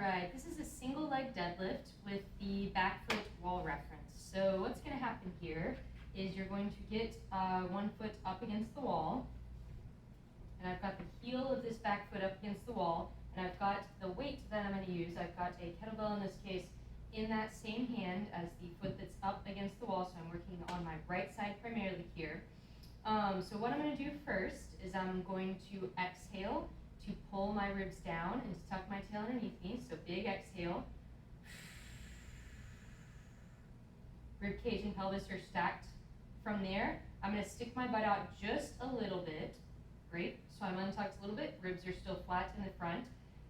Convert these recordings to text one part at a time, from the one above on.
right, this is a single leg deadlift with the back foot wall reference. So what's going to happen here is you're going to get one foot up against the wall, and I've got the heel of this back foot up against the wall, and I've got the weight that I'm going to use. I've got a kettlebell in this case in that same hand as the foot that's up against the wall, so I'm working on my right side primarily here. So what I'm going to do first is I'm going to exhale to pull my ribs down and to tuck my tail underneath me, so big exhale. Rib cage and pelvis are stacked. From there, I'm going to stick my butt out just a little bit. Great, so I'm untucked a little bit, ribs are still flat in the front.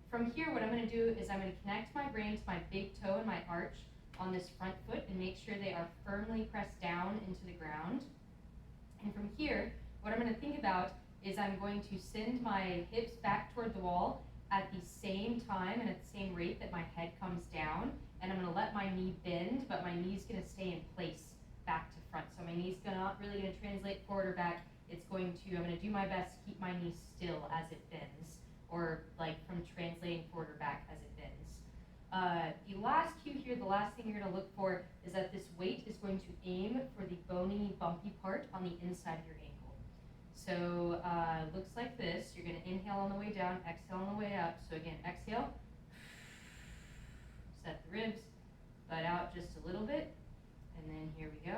From here, what I'm going to do is I'm going to connect my brain to my big toe and my arch on this front foot and make sure they are firmly pressed down into the ground. And from here, what I'm going to think about is I'm going to send my hips back toward the wall at the same time and at the same rate that my head comes down. And I'm going to let my knee bend, but my knee's going to stay in place back to front. So my knee's not really going to translate forward or back. I'm going to do my best to keep my knee still as it bends, or like from translating forward or back as it bends. The last cue here, the last thing you're going to look for is that this weight is going to aim for the bony, bumpy part on the inside of your ankle. So looks like this. You're going to inhale on the way down, exhale on the way up. So again, exhale, set the ribs, butt out just a little bit, and then here we go.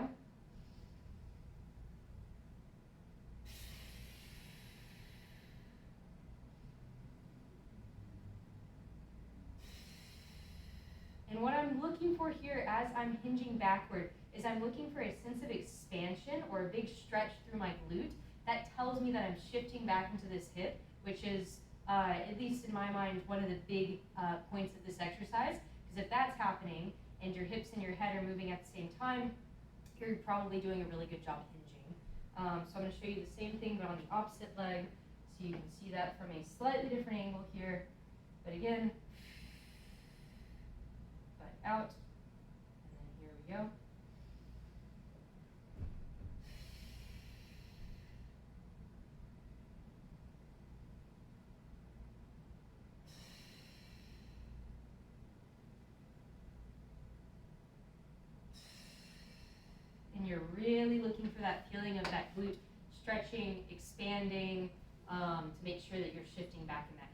And what I'm looking for here as I'm hinging backward is I'm looking for a sense of expansion or a big stretch through my glute that tells me that I'm shifting back into this hip, which is, at least in my mind, one of the big points of this exercise. Because if that's happening and your hips and your head are moving at the same time, you're probably doing a really good job hinging. So I'm going to show you the same thing but on the opposite leg, so you can see that from a slightly different angle here. But again, out, and then here we go. And you're really looking for that feeling of that glute stretching, expanding, to make sure that you're shifting back in that